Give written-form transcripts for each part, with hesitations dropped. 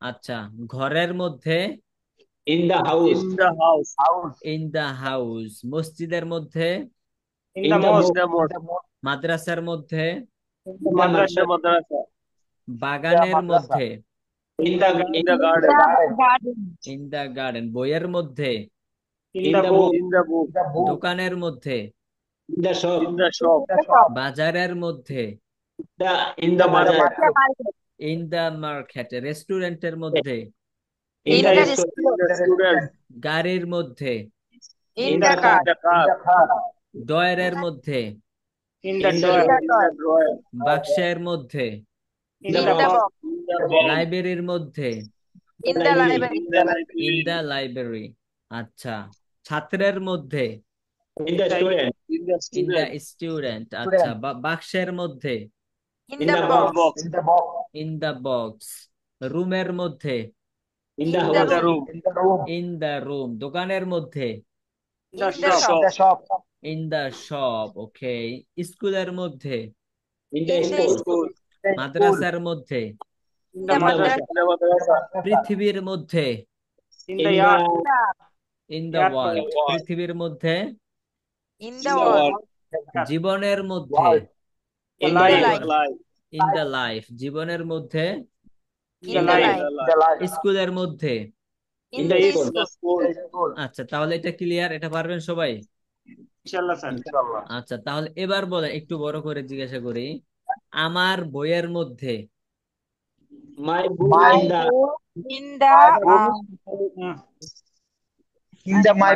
আচ্ছা, ঘরের মধ্যে। In the house. In the house. In the house. মসজিদের মধ্যে। In In the the mosque. mosque. মাদ্রাসার মধ্যে। In the Madrasa. madrasa. Madrasa. বাগানের মধ্যে। In the In the garden. In the garden. বইয়ের মধ্যে। In in the the book. book. In the book. দোকানের মধ্যে। In the In shop. the shop. বাজারের মধ্যে। In In the the bazaar. market. In the market. রেস্টুরেন্টের মধ্যে। In the restaurant. In the student. গাড়ির মধ্যে। In In the car. the car. ড্রয়ারের মধ্যে। In the In the drawer. drawer. In the drawer. বাক্সের মধ্যে। In The the box. box. In the box. লাইব্রেরির মধ্যে। The library. In the in library. The library. আচ্ছা, ছাত্রের মধ্যে। In the student. In the in the student. Student. আচ্ছা, বাক্সের মধ্যে। In the In the box. box. In the box. রুমের মধ্যে। In the In house. the room. In the room. দোকানের মধ্যে। In the shop. In the shop. Okay. স্কুলের মধ্যে। In the In the school. school. মাদ্রাসার মধ্যে। In the In the madrasa. In the madrasa. পৃথিবীর মধ্যে। In the in yard. the in the Yard for world. wall. পৃথিবীর মধ্যে। In the wall. জীবনের মধ্যে। The in the life. life. The life. In the life. জীবনের মধ্যে। In the life. The life. স্কুলের মধ্যে। In the In school. the school. আচ্ছা, তাহলে এটা ক্লিয়ার? এটা পারবেন সবাই? Inshallah, sir. আচ্ছা, তাহলে এবার বলেন, একটু বড় করে জিজ্ঞাসা করি। আমার বইয়ের মধ্যে। My book in the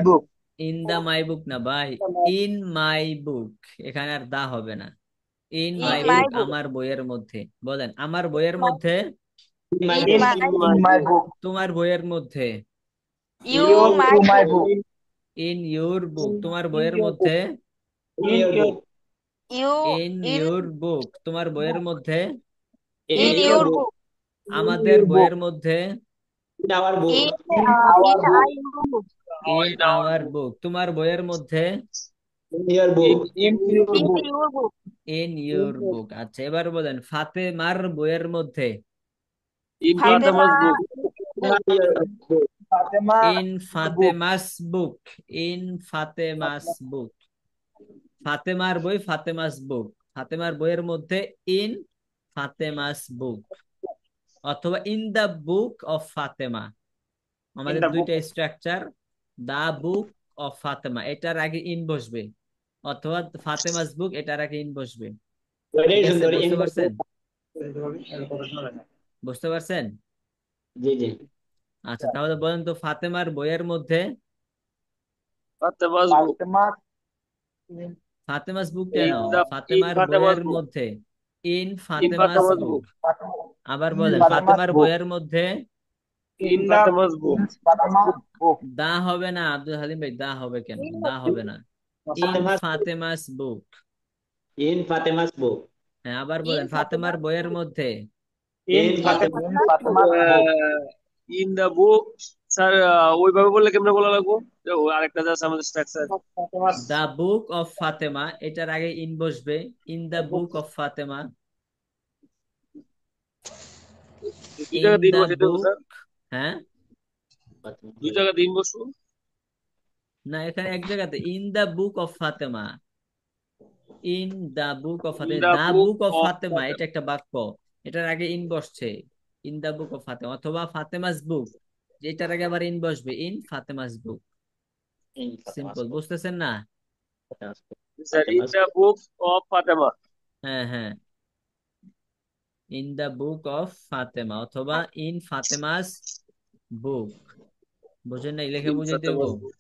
Book. In the my book না ভাই, ইন মাই বুক। এখানে আর দা হবে না। ইন মাই বুক, আমার বইয়ের মধ্যে। বলেন, আমার বইয়ের মধ্যে। in my In book. my book. তোমার বইয়ের মধ্যে। You my book. In your বুক, তোমার বইয়ের মধ্যে। In your book. In your বুক, তোমার বইয়ের মধ্যে। In your book. আমাদের বইয়ের মধ্যে। In our book. In In our our book. Book, তোমার বইয়ের মধ্যে। In your book. In your book. In your book. আচ্ছা, এবার বলেন, ফাতেমার বইয়ের মধ্যে। In Fatema's book. In your book. In Fatema's book. In Fatema's book. ফাতেমার বই, ফাতেমাস বুক। ফাতেমার বইয়ের মধ্যে। In Fatema's book. অথবা in the book of Fatima. In আমাদের the book. দুইটা structure. The book of Fatema, এটার আগে ইন বসবে। অথবা ফাতেমাস বুক, এটার আগে ইন বসবে। Very ঠিক আছে, সুন্দর in বুঝতে the পারছেন? book. বুঝতে পারছেন? জি জি। আচ্ছা, তাহলে বলেন তো, ফাতেমার বইয়ের মধ্যে। Fatema's book. ফাতেমাস বুক কেন? In the in ফাতেমার Fatema's বইয়ের book. মধ্যে। In In Fatema's Fatema's book. book. আবার বলেন, ফাতেমার বইয়ের মধ্যে। In Fatema's book. দা হবে না আব্দুল হালিম ভাই, দা হবে কেন? দা হবে না। In Fatema's book. Fatema's book. In Fatema's book. হ্যাঁ, আবার বলেন, ফাতেমার বইয়ের মধ্যে। In In Fatema's in the book. Sir ওইভাবে বললে কেমনে বলা লাগবো? ও, আরেকটা জাস্ট আমাদের structure. The book of Fatema, এটার আগে ইন বসবে। In the book of Fatema. দুই ইন জায়গা দিন দা বসে দেবো বুক। স্যার। হ্যাঁ। দুই জায়গা দিন বসবো। না, এখানে এক জায়গাতে in the book of Fatema. In the book of In Fatema, the the book book of of Fatema, এটা একটা বাক্য। এটার আগে ইন বসছে। In the book of Fatema, অথবা ফাতেমাস বুক, যেটার আগে আবার ইন বসবে। In Fatema's book. in Fatema's simple, book. বুঝতেছেন না? Fatema's book. sir, in Fatema's the book of Fatima. হ্যাঁ হ্যাঁ। In the book of Fatema অথবা ইন ফাতেমাস বুক। বুঝেন না? লেখে In বুঝাইতে হইব। Fatima's book.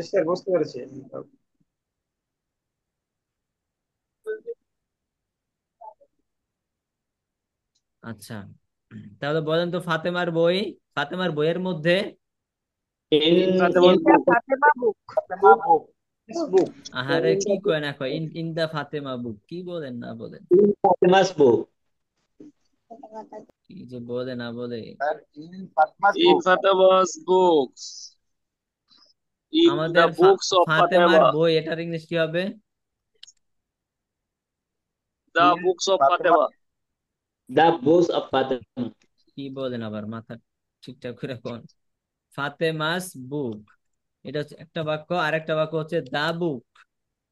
স্যার বুঝতে পেরেছি। আচ্ছা, তাহলে বলেন তো, ফাতেমার বই। ফাতেমার বইয়ের মধ্যে। In In Fatima's book. Book. আহারে, কি কয় না কয়, ইন ইন দা ফাতেমা বুক, কি বলেন না বলেন। Fatema's book. কি যে বলে না বলে। In Fatima's books. In আমাদের the books of ফাতেমার Fatima. বই, এটার ইংলিশ কি হবে? The books of Fatima. The books of Fatima. কি বলেন আবার, মাথা ঠিকঠাক করে কোন। ফাতেমাস বুক, এটা হচ্ছে একটা বাক্য। আর একটা বাক্য হচ্ছে দা বুক।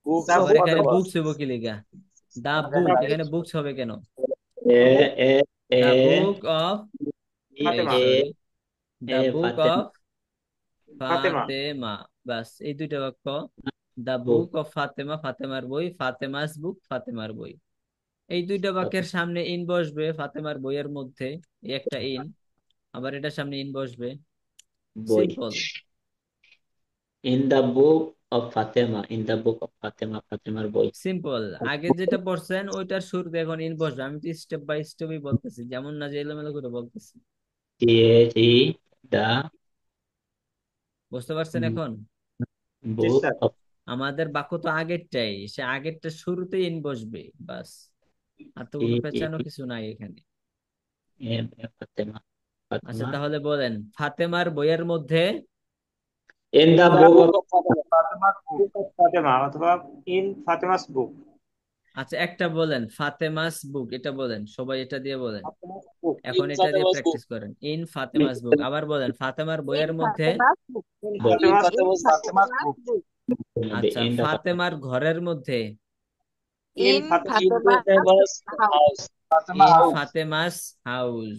বুকস অফ আবার এখানে ফাতেমা। বুকস হইব কি লিগা? দা বুক, এখানে বুকস হবে কেন? এ এ এ দা বুক অফ, এই Fatima. A sorry, the a book Fatema of Fatima. Fatima. বাস, এই দুইটা বাক্য। দা বুক বুক অফ ফাতেমা, ফাতেমার বই। ফাতেমাস বুক, ফাতেমার বই। এই দুইটা বাক্যের সামনে ইন বসবে ফাতেমার বইয়ের মধ্যে, এই একটা ইন। আবার এটার সামনে ইন বসবে। বই। Simple. In the book of Fatema, in the book of Fatema, ফাতেমার বই। সিম্পল। আগে যেটা পড়ছেন ওইটার শুরুতে এখন ইন বসবে। আমি তো স্টেপ বাই স্টেপই বলতেছি, যেমন না যে এলোমেলো করে বলতেছি। টি দা বুঝতে পারছেন এখন? জি বুক স্যার। অফ আমাদের বাক্য তো আগেরটাই, সে আগেরটা শুরুতেই ইন বসবে। বাস, আর তো কোনো পেঁচানো কিছু নাই এখানে। ফাতেমা, আচ্ছা ফাতেমা। তাহলে বলেন, ফাতেমার বইয়ের মধ্যে। In the the book book of of Fatema, Fatema's book of Fatema অথবা ইন ফাতেমাস বুক। আচ্ছা একটা বলেন, ফাতেমাস বুক, এটা বলেন সবাই, এটা দিয়ে বলেন। ফাতেমাস বুক, এখন ইন এটা দিয়ে ফাতেমাস বুক। প্র্যাকটিস করেন, ইন ফাতেমাস বুক। আবার বলেন, ফাতেমার in বইয়ের মধ্যে। Fatima's book. ইন বই। Fatema's In Fatema's Fatima's book. book. আচ্ছা, ইন দা ফাতেমার ঘরের মধ্যে। In In Fatima's Fatema's house. House. Fatema in house. Fatema's house.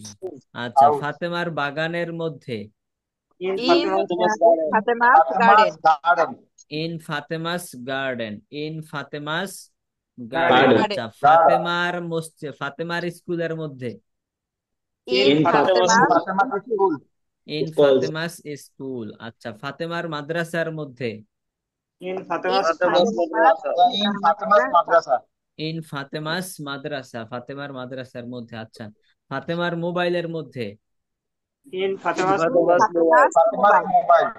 আচ্ছা, ফাতেমার বাগানের মধ্যে। In In Fatema's garden. Fatima's garden. Garden. In Fatema's garden. In Fatema's garden. Garden. Garden. আচ্ছা, ফাতেমার মসজিদ, ফাতেমার স্কুলের মধ্যে। In in Fatema's Fatima's school. In school. Fatema's school. আচ্ছা, ফাতেমার মাদ্রাসার মধ্যে। In Fatema's in Fatima's Madrasa. madrasa. In Fatema's মাদ্রাসা, ফাতেমার মাদ্রাসার মধ্যে। আচ্ছা, ফাতেমার মোবাইলের মধ্যে। In Fatema's In Fatima's mobile.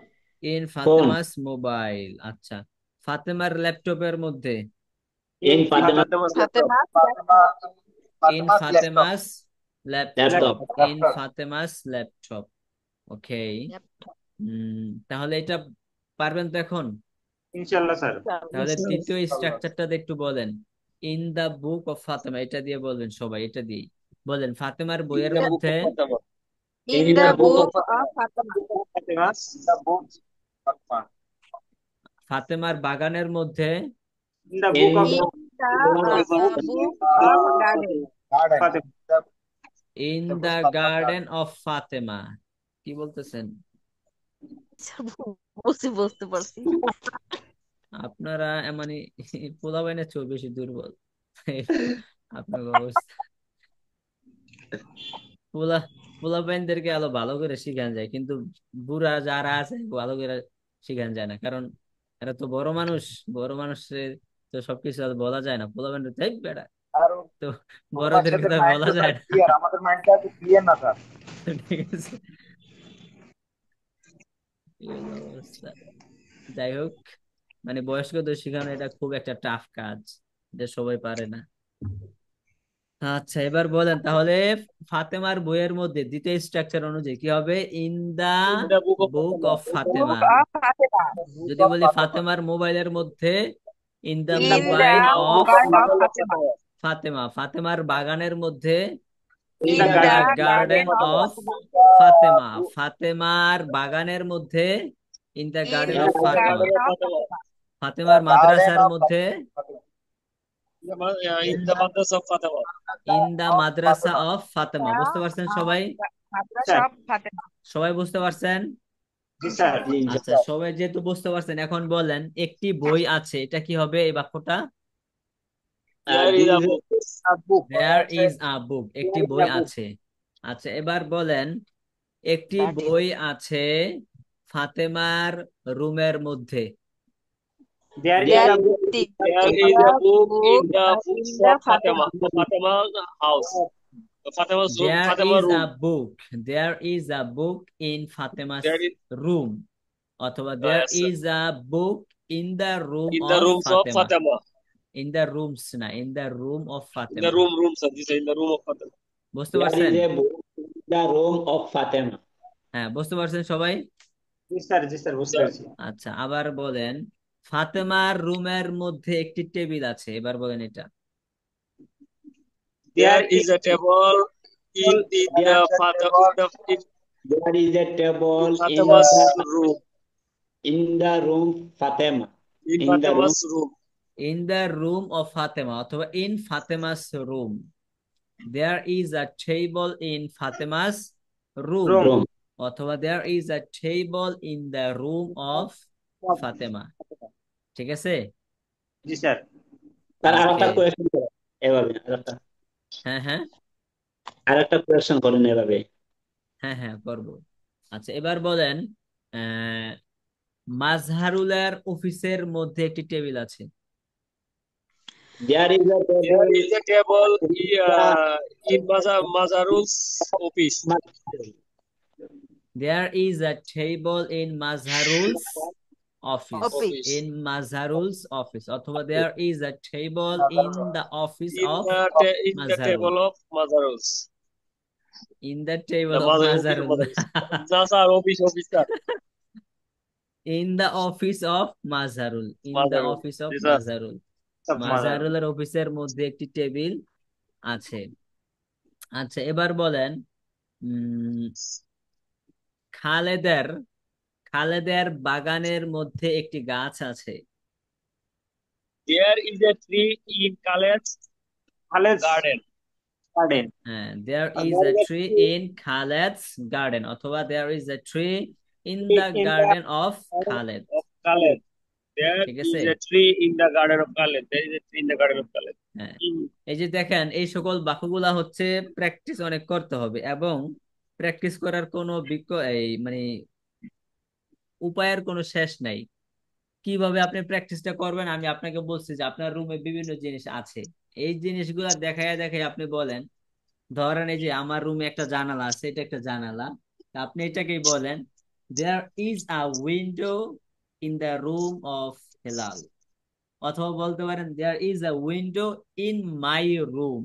In phone. Fatema's mobile. আচ্ছা, ফাতেমার ল্যাপটপের মধ্যে। In in Fatema Fatema's laptop. Fatima's laptop. In Fatema's laptop. Laptop. In Fatema's laptop. Okay. Yep. তাহলে এটা পারবেন তো এখন? ইনশাআল্লাহ স্যার। তাহলে তৃতীয় স্ট্রাকচারটা একটু বলেন। In the book of Fatema, এটা দিয়ে বলবেন সবাই, এটা দিয়ে বলেন। ফাতেমার ইন বইয়ের দা বুক মধ্যে। Of Fatima. In in the the book book of of Fatima. Fatima's the book Fatima. ফাতেমার বাগানের মধ্যে। In the in book of In the book of garden. Fatima. In the garden of Fatima. কি বলতেছেন বুঝতে পারছি। আপনারা? মানে পোলাপাইনের চেয়ে বেশি দুর্বল আপনার অবস্থা। পোলা পোলাপাইনদেরকে আলো ভালো করে শিখান যায়, কিন্তু বুড়া যারা আছে ভালো করে শিখান যায় না, কারণ এরা তো বড় মানুষ। বড় মানুষের তো সবকিছু আর বলা যায় না। পোলাপাইনের তাই বেড়া, তো বড়দেরকে তো আর বলা যায় না আমাদের মাইন্ডটা একটু ক্লিয়ার না স্যার। ঠিক আছে, এই হলো অবস্থা। যাই হোক, মানে বয়স্কদের শেখানো এটা খুব একটা টাফ কাজ, যে সবাই পারে না। আচ্ছা এবার বলেন তাহলে, ফাতেমার বইয়ের মধ্যে দ্বিতীয় স্ট্রাকচার অনুযায়ী কি হবে? In the in the book of book Fatema. Of Fatema. Book of Fatima. যদি বলি ফাতেমার মোবাইলের মধ্যে, in the in the In the mobile of mobile of mobile of Fatima. Fatema. Fatema. ফাতেমার বাগানের মধ্যে, in in the In the the garden garden of of Fatima. Fatema. ফাতেমার বাগানের মধ্যে, in the In garden the of Fatema. garden of Fatema. Fatima. ফাতেমার মাদ্রাসার মধ্যে, in the madrasa of Fatema. In the madrasa of Fatema. The বুঝতে পারছেন সবাই? madrasa of Fatima. সবাই বুঝতে পারছেন? জি স্যার। আচ্ছা, সবাই যেহেতু বুঝতে পারছেন, এখন বলেন একটি বই আছে, এটা কি হবে এই বাক্যটা? Here is a book. There is a book, একটি বই আছে। আচ্ছা এবার বলেন, একটি Garden. বই আছে ফাতেমার রুমের মধ্যে। There is There a book. is there a is a book in book the in books the of Fatima. Fatima. Fatima house. Fatima's room. There Fatima is room. A book, there is a book in Fatima's there is room, অথবা there is a book in the room in the of rooms of Fatima. Fatima. In the rooms না, in the room of in the Fatima. Room sir. জি sir, in the room of Fatema. বুঝতে there পারছেন? Is a book in the room of Fatema. হ্যাঁ, বুঝতে পারছেন সবাই? জি sir, জি sir, বুঝতে পেরেছি। আচ্ছা আবার বলেন, ফাতেমার রুমের মধ্যে একটি টেবিল আছে। এবার বলেন এটা। There is a table in there the is a father table. in There is a table Fatema's room. in the room Fatima. In In the room Fatema's room. in the room of Fatima অথবা in Fatima's room. There is a table in Fatima's room room. অথবা there is a table in the room of Fatima. ঠিক আছে? জি sir. তার আরেকটা ওকে, question করেন এভাবে, হ্যাঁ হ্যাঁ আরেকটা কোয়েশ্চেন করেন এভাবে। হ্যাঁ হ্যাঁ করবো। আচ্ছা এবার বলেন, আহ মাজহারুলের অফিসের মধ্যে একটি টেবিল আছে। There is a There table is a table in in Mazharul's office. There is a table in Mazharul's office. Office. In Mazharul's office অথবা there is a table in the office of In the Mazharul. table of Mazharul's. In the table The of Mazharul Mazharul. No, sir, office, sir. In the office of Mazharul. In the Mazharul. office of Yes, sir. Mazharul. মাজহারুলের অফিসের মধ্যে একটি table আছে। আচ্ছা এবার বলেন, খালেদের খালেদের বাগানের মধ্যে একটি গাছ আছে। There is a tree in Khaled's garden. হ্যাঁ, there is a tree in Khaled's garden অথবা there is a tree in the garden of Khaled. Khaled. There ঠিক is আছে? a tree in the garden of Khaled. There is a tree in the garden of Khaled. হ্যাঁ, এই যে দেখেন এই সকল বাক্যগুলা হচ্ছে প্র্যাকটিস অনেক করতে হবে এবং প্র্যাকটিস করার কোনো মানে উপায়ের কোনো শেষ নাই। কিভাবে আপনি প্র্যাকটিসটা করবেন আমি আপনাকে বলছি যে আপনার রুমে বিভিন্ন জিনিস আছে, এই জিনিসগুলা দেখায় দেখায় আপনি বলেন, ধরেন এই যে আমার রুমে একটা জানালা আছে, এটা একটা জানালা, আপনি এটাকেই বলেন there is a window in the room of Hilal অথবা বলতে পারেন there is a window in my room,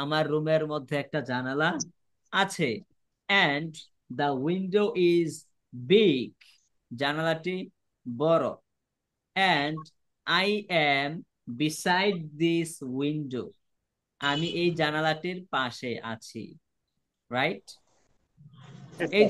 আমার রুমের মধ্যে একটা জানালা আছে, and the window is big, জানালাটি বড়, and I am beside this window, আমি এই জানালাটির পাশে আছি। রাইট? এই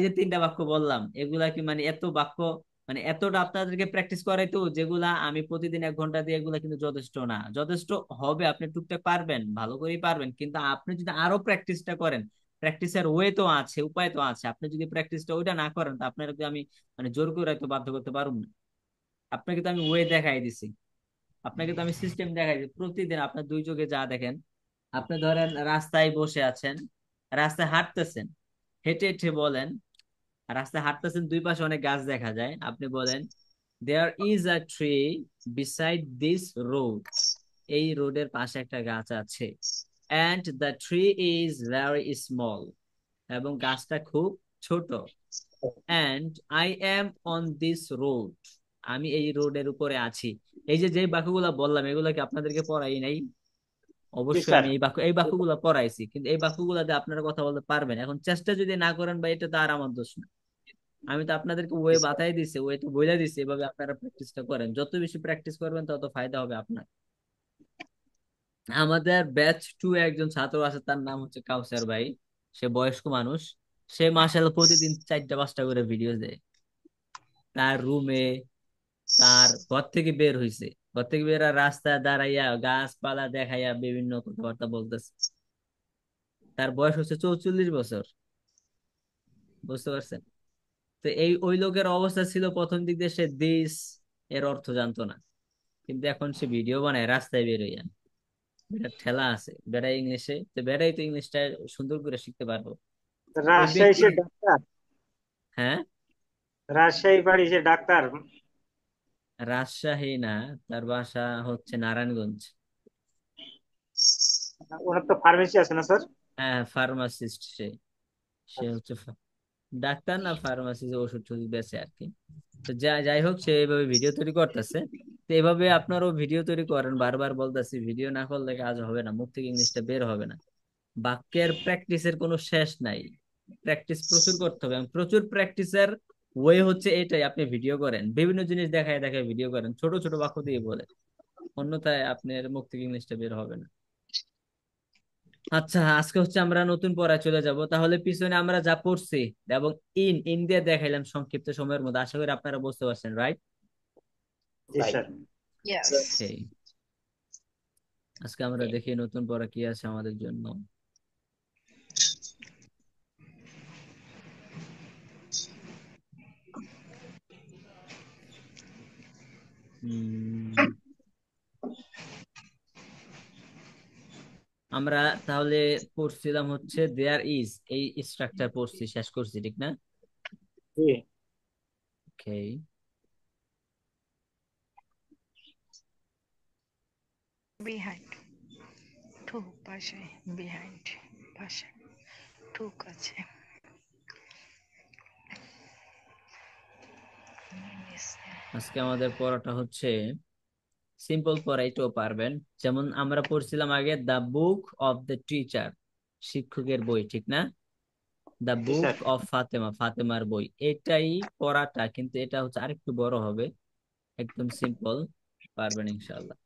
যে তিনটা বাক্য বললাম, এগুলা কি মানে এত বাক্য মানে এতটা আপনাদেরকে প্র্যাকটিস করাই তো, যেগুলা আমি প্রতিদিন 1 ঘন্টা দিয়ে, এগুলা কিন্তু যথেষ্ট না। যথেষ্ট হবে, আপনি টুকটাক পারবেন, ভালো করেই পারবেন, কিন্তু আপনি যদি আরো প্র্যাকটিসটা করেন, প্র্যাকটিসের ওয়ে তো আছে, উপায় তো আছে, আপনি যদি প্র্যাকটিসটা ওইটা না করেন তো আপনাকে আমি মানে জোর করে তো বাধ্য করতে পারবো না। আপনাকে তো আমি ওয়ে দেখাই দিছি, আপনাকে তো আমি সিস্টেম দেখাই দিই, প্রতিদিন আপনার 2 চোখে যা দেখেন। আপনি ধরেন রাস্তায় বসে আছেন, রাস্তায় হাঁটতেছেন, হেঁটে হেঁটে বলেন, রাস্তায় হাঁটতেছেন, 2 পাশে অনেক গাছ দেখা যায়, আপনি বলেন there is a tree beside this road, এই রোডের পাশে একটা গাছ আছে, and the tree is very small, এবং গাছটা খুব ছোট, and I am on this road, আমি এই রোডের উপরে আছি। এই যে বাক্যগুলা বললাম, এগুলা কি আপনাদেরকে পড়াই নাই? অবশ্যই আমি এই বাক্যগুলো পড়াইছি, কিন্তু এই বাক্যগুলো দিয়ে আপনারা কথা বলতে পারবেন। এখন চেষ্টা যদি না করেন বা এটা তো আর আমার দোষ না, আমি তো আপনাদেরকে ওয়ে বাতাই দিছি, ওয়ে তো বলে দিছি, এভাবে আপনারা প্র্যাকটিসটা করেন, যত বেশি প্র্যাকটিস করবেন তত ফায়দা হবে আপনার। আমাদের ব্যাচ 2 একজন ছাত্র আছে, তার নাম হচ্ছে কাউসার ভাই, সে বয়স্ক মানুষ, সে মাশাআল্লাহ প্রতিদিন 4টা 5টা করে ভিডিও দেয়। তার রুমে, তার ঘর থেকে বের হইছে, ঘর থেকে বের হয়ে রাস্তায় দাঁড়াইয়া গাছপালা দেখাইয়া বিভিন্ন কথাবার্তা বলতেছে। তার বয়স হচ্ছে 44 বছর, বুঝতে পারছেন? তো ওই লোকের অবস্থা ছিল প্রথম দিক দিয়ে সে দিস এর অর্থ জানতো না, কিন্তু এখন সে ভিডিও বানায় রাস্তায় বের হইয়া, বেটা ঠেলা আছে, বেটা ইংলিশে, তো বেটাই তো ইংলিশটা সুন্দর করে শিখতে পারবো। রাজশাহী সে ডাক্তার। হ্যাঁ, রাজশাহী বাড়ি সে ডাক্তার। রাজশাহী না, তার বাসা হচ্ছে নারায়ণগঞ্জ। ওনার তো ফার্মেসি আছে না স্যার? হ্যাঁ, ফার্মাসিস্ট সে, সে হচ্ছে ডাক্তার না ফার্মাসিস্ট, ওষুধ টষুধ বেচে আর কি। তো যাই হোক, সে এইভাবে ভিডিও তৈরি করতেছে। তো এইভাবে আপনারও ভিডিও তৈরি করেন, বারবার বলতেছি, ভিডিও না করলে কাজ হবে না, মুখ থেকে ইংলিশটা বের হবে না। বাক্যের প্র্যাকটিসের কোনো শেষ নাই, প্র্যাকটিস প্রচুর করতে হবে, এবং প্রচুর প্র্যাকটিসের ওয়ে হচ্ছে এটাই, আপনি ভিডিও করেন, বিভিন্ন জিনিস দেখায় দেখায় ভিডিও করেন, ছোট ছোট বাক্য দিয়ে বলে, অন্যথায় আপনার মুখ থেকে ইংলিশটা বের হবে না। আচ্ছা, আজকে হচ্ছে আমরা নতুন পড়ায় চলে যাব। তাহলে পিছনে আমরা যা পড়ছি এবং ইন ইন দিয়ে দেখাইলাম সংক্ষিপ্ত সময়ের মধ্যে, আশা করি আপনারা বুঝতে পারছেন, রাইট? জি Right. স্যার। ইয়েস। ওকে, আজকে আমরা দেখি নতুন পড়া কি আছে আমাদের জন্য। উম, আমরা তাহলে পড়ছিলাম হচ্ছে দেয়ার ইজ, এই স্ট্রাকচার পড়ছি, শেষ করছি, ঠিক না? জি। ওকে, বিহাইন্ড, ঠুক পাশে, বিহাইন্ড পাশে, ঠুক আছে। আজকে আমাদের পড়াটা হচ্ছে সিম্পল পড়া, এটাও পারবেন। যেমন আমরা পড়ছিলাম আগে the book of the teacher, শিক্ষকের বই, ঠিক না? The G book sir. Of Fatema, ফাতেমার বই, এটাই পড়াটা, কিন্তু এটা হচ্ছে আরেকটু বড় হবে। একদম সিম্পল, পারবেন ইনশাআল্লাহ।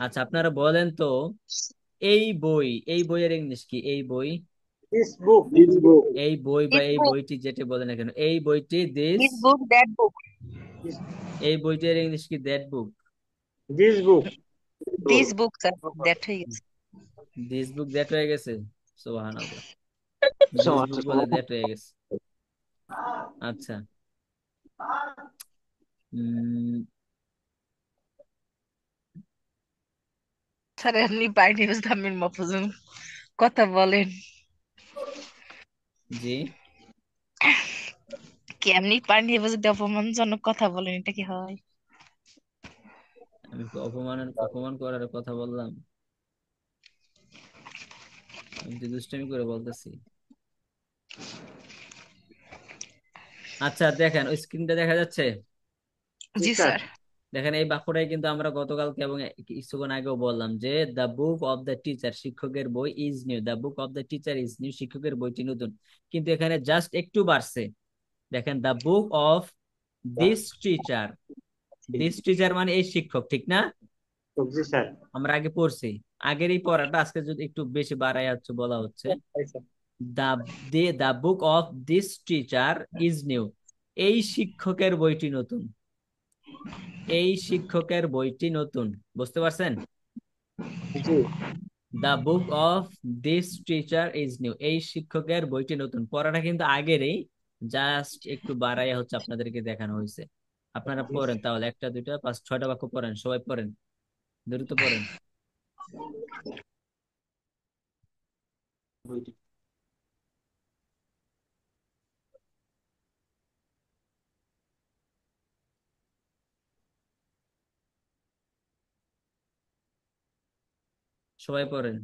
আচ্ছা, আপনারা বলেন তো, এই বই, এই বইয়ের ইংলিশ কি? এই বই, দিস বুক। এই বই বা দিস এই বুক, বইটি, যেটা বলে না কেন, এই বইটি দিস, দিস বুক, দ্যাট বুক। এই বইটির ইংলিশ কি? That book. This book. This book sir, that হয়ে গেছে। দিস বুক দ্যাট হয়ে গেছে, সুবহানাল্লাহ। দিস বুক বলে So, দ্যাট হয়ে গেছে। আচ্ছা, উম, স্যার আপনি বাইরে ইসলামের মফুজুল কথা বলেন, জি, কেমনি পানি যদি অপমানজনক কথা বলেন, এটা কি হয়? আমি কি অপমান করার কথা বললাম? আমি তো দুষ্টামি করে বলতেছি। আচ্ছা, দেখেন ওই স্ক্রিনটা দেখা যাচ্ছে? জি জি স্যার। স্যার। দেখেন এই বাক্যটাই কিন্তু আমরা গতকালকে এবং কিছুক্ষণ আগেও বললাম যে the book of the teacher, শিক্ষকের বই, is new, the book of the teacher is new, শিক্ষকের বইটি নতুন। কিন্তু এখানে জাস্ট একটু বাড়ছে। দেখেন the book of this teacher, this teacher মানে এই শিক্ষক, ঠিক না? জি স্যার। আমরা আগে পড়ছি, আগের এই পড়াটা আজকে যদি একটু বেশি বাড়াই হচ্ছে, বলা হচ্ছে the the book of this teacher is new, এই শিক্ষকের বইটি নতুন, এই শিক্ষকের বইটি নতুন। বুঝতে পারছেন? জি। The book of this teacher is new, এই শিক্ষকের বইটি নতুন। পড়াটা কিন্তু আগেরই, জাস্ট একটু বাড়াইয়া হচ্ছে আপনাদেরকে দেখানো হয়েছে। আপনারা পড়েন তাহলে, একটা দুইটা পাঁচ ছয়টা বাক্য পড়েন, সবাই পড়েন, দ্রুত পড়েন, সবাই পড়েন।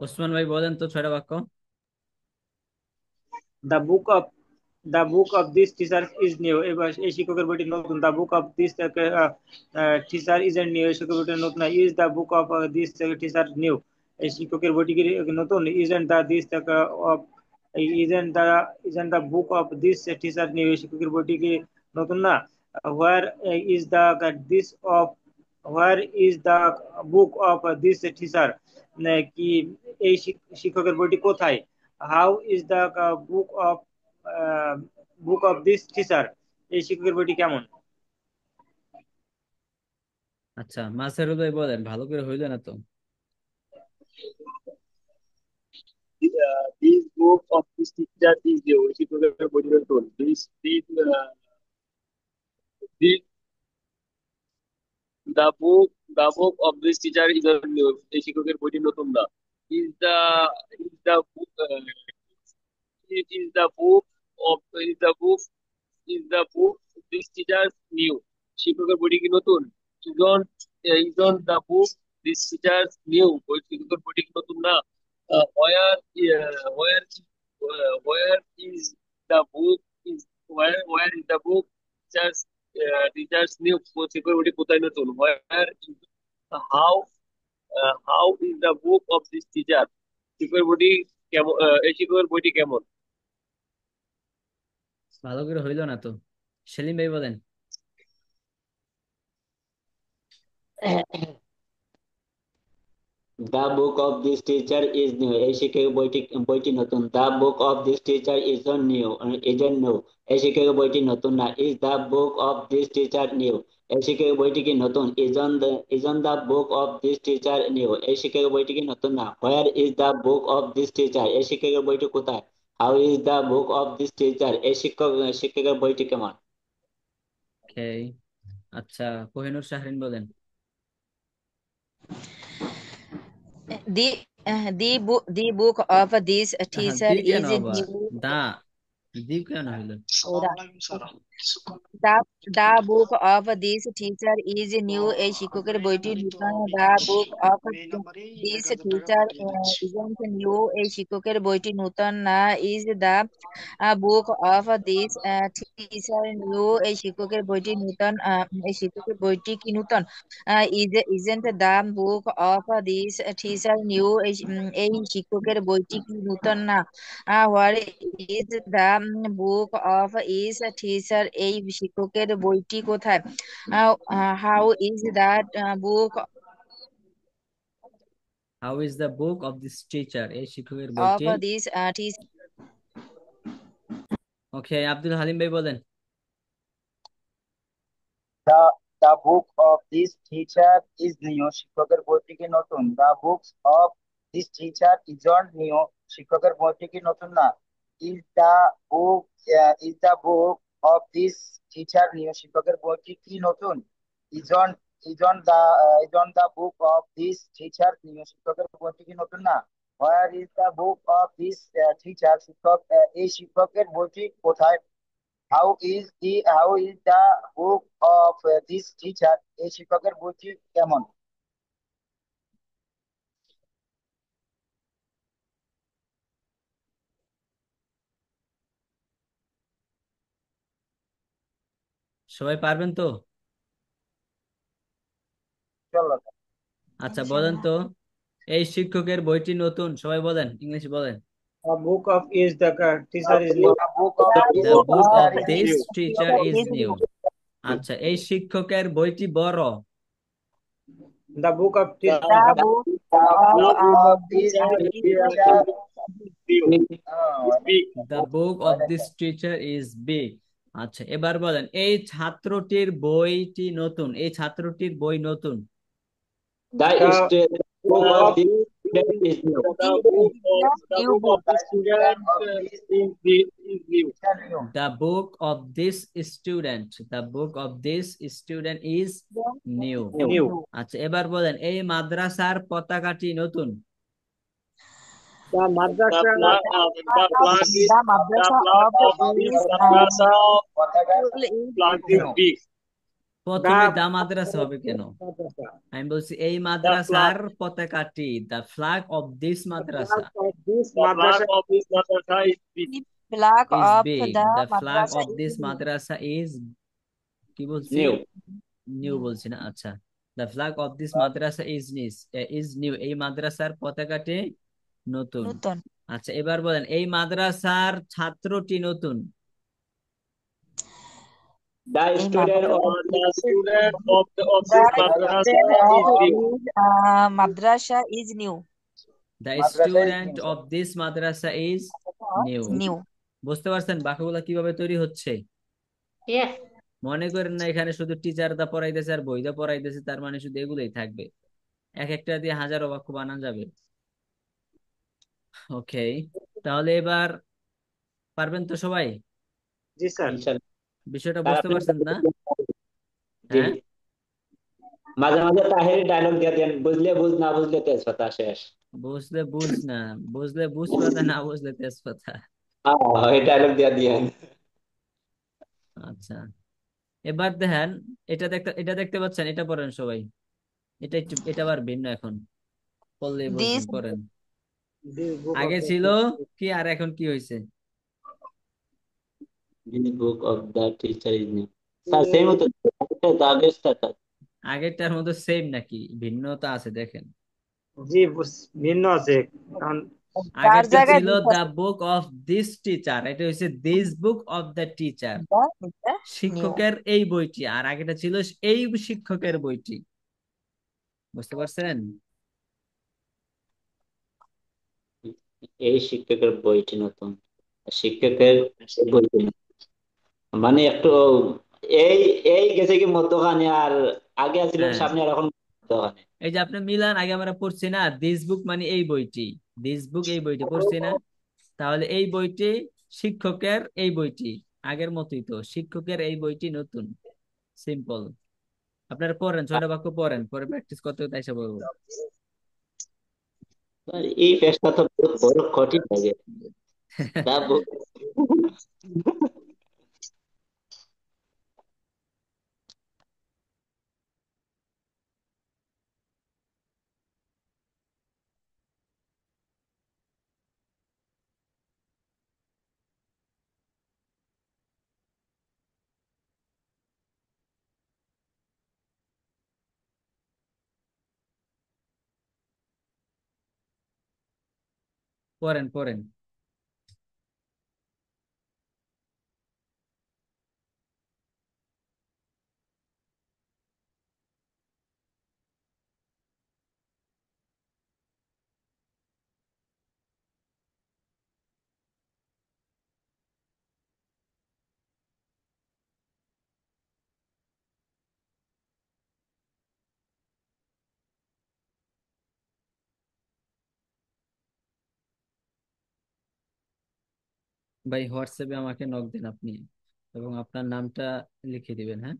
ওসমান ভাই বলেন তো 6টা বাক্য। The book of this teacher is new. এবার এই শিক্ষকের বইটি নতুন। The book of this teacher is new. এই শিক্ষকের বইটি নতুন। Is the book of this teacher new? এই শিক্ষকের বইটি কি নতুন? Isn't the book of this teacher new? এই শিক্ষকের বইটি কি নতুন না? Where is the this of where is the book of this teacher? কি এই শিক্ষকের বইটি কোথায়? How is the book of this teacher? এই শিক্ষকের বইটি কেমন? আচ্ছা, মাসেরুল ভাই বলেন, ভালো করে হইলো না তো। This book of this teacher is new. এই শিক্ষকের বইটি নতুন। This the book of this teacher is new. এই শিক্ষকের বইটি নতুন না। Is the book it is the book of is the book this teacher new? শিক্ষকের বইটি কি নতুন? Isn't the book this teacher new? ওই শিক্ষকের বইটি কি নতুন না? Where is the book is where is the book teachers new? ওই শিক্ষকের বইটি কোথায় নতুন? How how is the book of this teacher? শিক্ষকের বইটি কেমন? এই শিক্ষকের বইটি কেমন? ভালো করে হইলো না তো। সেলিম ভাই বলেন। The book of this teacher is new. এই শিক্ষকের বইটি নতুন। The book of this teacher isn't new. এই শিক্ষকের বইটি নতুন না। Is the book of this teacher new? এই শিক্ষকের বইটি কি নতুন? Isn't the book of this teacher new? এই শিক্ষকের বইটি কি নতুন না। Where is the book of this teacher? এই শিক্ষকের বইটি কোথায়? How is the book of this teacher? এই শিক্ষকের বইটি কেমন? ওকে, আচ্ছা, কোহিনুর শাহরিন বলেন। The book of this teacher দি কেন is আবার? new. দি কেন হইলো? The book of this teacher is new. এই শিক্ষকের বইটি নতুন। The book of this teacher isn't new. এই শিক্ষকের বইটি নতুন না। Is the book of this teacher new? এই শিক্ষকের বইটি নতুন। এই শিক্ষকের বইটি কি নতুন? Isn't the book of this teacher new? এই শিক্ষকের বইটি কি নতুন না। What is the book of is teacher? এই শিক্ষকের বইটি কোথায়? How is that book How is the book of this teacher? এই শিক্ষকের of বইটি। this teacher? ওকে, আব্দুল হালিম ভাই বলেন। The book of this teacher is new. শিক্ষকের বইটি কি নতুন? The books of this teacher isn't new. শিক্ষকের বইটি কি নতুন না। Is the book of this teacher new? শিক্ষকের বইটি কি নতুন? Isn't the book of this teacher new? শিক্ষকের বইটি কি নতুন না। Where is the book of this teacher? এই শিক্ষকের বইটি কোথায়? How is the book of this teacher? এই শিক্ষকের বইটি কেমন? সবাই পারবেন তো? চলো। আচ্ছা, বলেন তো, এই শিক্ষকের বইটি নতুন। সবাই বলেন, ইংলিশ বলেন। The book of is the teacher is new. The book of this The book teacher of is this new. teacher is new. আচ্ছা, এই শিক্ষকের বইটি বড়। The book of The book of this teacher The book of this teacher is big. আচ্ছা, এবার বলেন, এই ছাত্রটির বইটি নতুন। এই ছাত্রটির বই নতুন। The book of this student is new. The book of the student is new. The book of this student. The book of this student is new. আচ্ছা, এবার বলেন, এই মাদ্রাসার পতাকাটি নতুন। the madrasa of this madrasa flag is big. প্রথমে দা মাদ্রাসা হবে কেন? madrasa. আমি বলছি এই The মাদ্রাসার flag. পতাকাটি, the flag of this The madrasa flag of this The flag madrasa of this madrasa is big. The flag is of big, the the flag madrasa of is this new. Madrasa is, কি বলছি, New. New New. বলছি না, আচ্ছা। The flag of this Madrasa is new, এই মাদ্রাসার পতাকাটি নতুন। নতুন। আচ্ছা, এবার বলেন এই মাদ্রাসার ছাত্রটি নতুন। The এই student of The মাদ্রাসার student of the this student madrasa of is new. this madrasa is new. The madrasa is student new, of sir. This Madrasa is new. New. বুঝতে পারছেন বাক্যগুলো কিভাবে তৈরি হচ্ছে? Yes. মনে করেন না এখানে শুধু টিচার দা পড়াইতেছে আর বইদা পড়াইতেছে, তার মানে শুধু এগুলোই থাকবে, এক একটা দিয়ে হাজারো বাক্য বানানো যাবে। ওকে, তাহলে এবার পারবেন তো সবাই? জি স্যার। ইনশাআল্লাহ। বিষয়টা স্যার বুঝতে আপনি পারছেন না? জি, হ্যাঁ, মাঝে মাঝে তাহেরি ডায়লগ দিয়ে দেন, বুঝলে বুঝ না বুঝলে তেজপাতা শেষ। বুঝলে বুঝ না, বুঝলে বুঝ পাতা, না বুঝলে তেজপাতা। এই ডায়লগ দিয়ে দিয়েন। আচ্ছা, এবার দেখেন, এটা দেখতে পাচ্ছেন, এটা পড়েন সবাই। এটা আবার ভিন্ন, এখন পড়লেই বুঝবেন, This পড়েন। This book of আগে the ছিল কি আর এখন কি হয়েছে? This book of the teacher is new. Sir same তো, the আগের স্টার্টার। আগেরটার মধ্যে সেম নাকি ভিন্নতা আছে দেখেন। জি ভিন্ন আছে, কারণ তার আগেরটা জায়গায় ছিল this দ্য আছে। বুক অফ দিস টিচার, এটা হচ্ছে this book of the teacher, The new. শিক্ষকের এই বইটি, আর আগেটা ছিল এই শিক্ষকের বইটি। বুঝতে পারছেন? এই শিক্ষকের বইটি নতুন, শিক্ষকের বইটি নতুন। মানে একটু এই এই গেছে কি মধ্যখানে, আর আগে ছিল হ্যাঁ, সামনে, আর এখন মধ্যখানে। এই যে আপনি মিলান, আগে আমরা পড়ছি না দিস বুক মানে এই বইটি, দিস বুক এই বইটি পড়ছি না, তাহলে এই বইটি শিক্ষকের এই বইটি, আগের মতোই তো, শিক্ষকের এই বইটি নতুন, সিম্পল। আপনারা পড়েন, 6টা বাক্য পড়েন, পরে প্র্যাকটিস করতে করতে এসে বলবো। স্যার এই পেশটা তো বহুত বড় কঠিন লাগে। দা বুক। পড়েন পড়েন। ভাই হোয়াটসঅ্যাপে আমাকে নক দেন আপনি, এবং আপনার নামটা লিখে দিবেন, হ্যাঁ।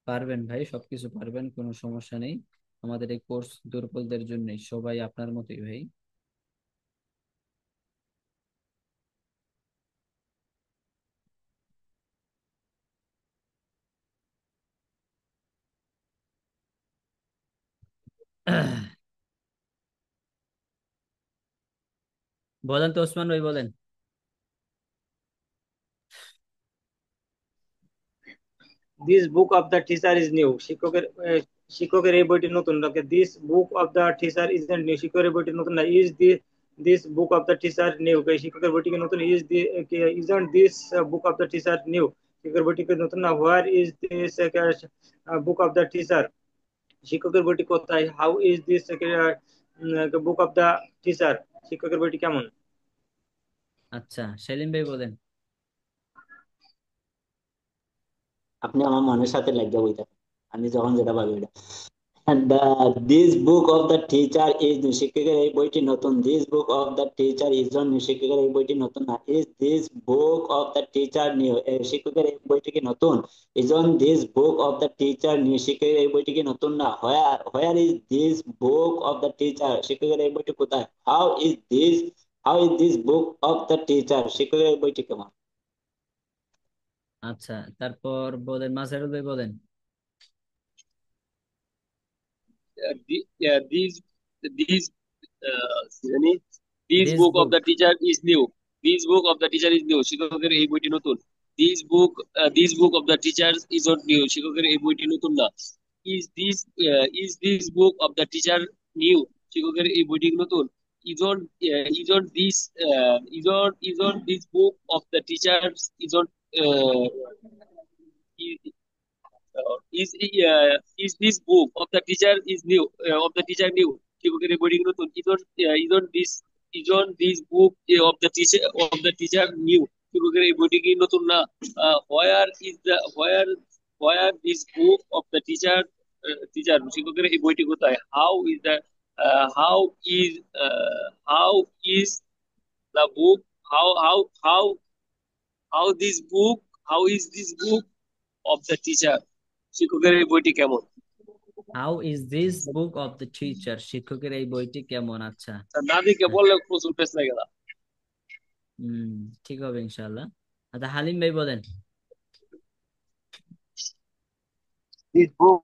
পারবেন ভাই, সবকিছু পারবেন, কোনো সমস্যা নেই। আমাদের এই কোর্স দুর্বলদের জন্যই, সবাই আপনার মতোই ভাই। বলেন তো ওসমান ভাই, বলেন। This book of the teacher is new, শিক্ষকের এই বইটি নতুন। This book of the teacher is new, শিক্ষকের বইটি নতুন না। Is this book of the teacher new, শিক্ষকের বইটি কি নতুন? Isn't this book of the teacher new, শিক্ষকের বইটি কি নতুন না। Where is this book of the teacher, শিক্ষকের বইটি কোথায়? How is this book of the teacher, শিক্ষকের বইটি কেমন? আচ্ছা, সেলিম ভাই বলেন। আপনি আমার মনের সাথে লাগিয়ে বইটা, আমি যখন যেটা ভাবি ওইটা। This book of the teacher is new. শিক্ষকের এই বইটি নতুন। This book of the teacher is on new. শিক্ষকের এই বইটি নতুন না। Is this book of the teacher new? শিক্ষকের এই বইটি কি নতুন? Is on this book of the teacher new? শিক্ষকের এই বইটি কি নতুন না? Where is this book of the teacher? শিক্ষকের এই বইটি কোথায়? How is this book of the teacher? শিক্ষকের এই বইটি কেমন? আচ্ছা, তারপর বলেন, মাঝারুল ভাই বলেন। These yani, this This book of book. the teacher is new. This book of the teacher is new. শিক্ষকের এই বইটি নতুন। This book of the teacher is not new. শিক্ষকের এই বইটি নতুন না। Is this book of the teacher new? শিক্ষকের এই বইটি নতুন। Isn't this book of the teachers isn't is this book of the teacher is new of the teacher new? শিক্ষকের এই বইটি নতুন। Isn't this book of the teacher new? শিক্ষকের এই বইটি কি নতুন না? Where this book of the teacher শিক্ষকের এই বইটি কোথায়? How is how is the book how this book how is this book of the teacher? শিক্ষকের এই বইটি কেমন? How is this book of the teacher? শিক্ষকের এই বইটি কেমন? আচ্ছা, না দেখে বললে প্রচুর পেছ লাগে না। ঠিক হবে ইনশাআল্লাহ। আচ্ছা, হালিম ভাই বলেন। This book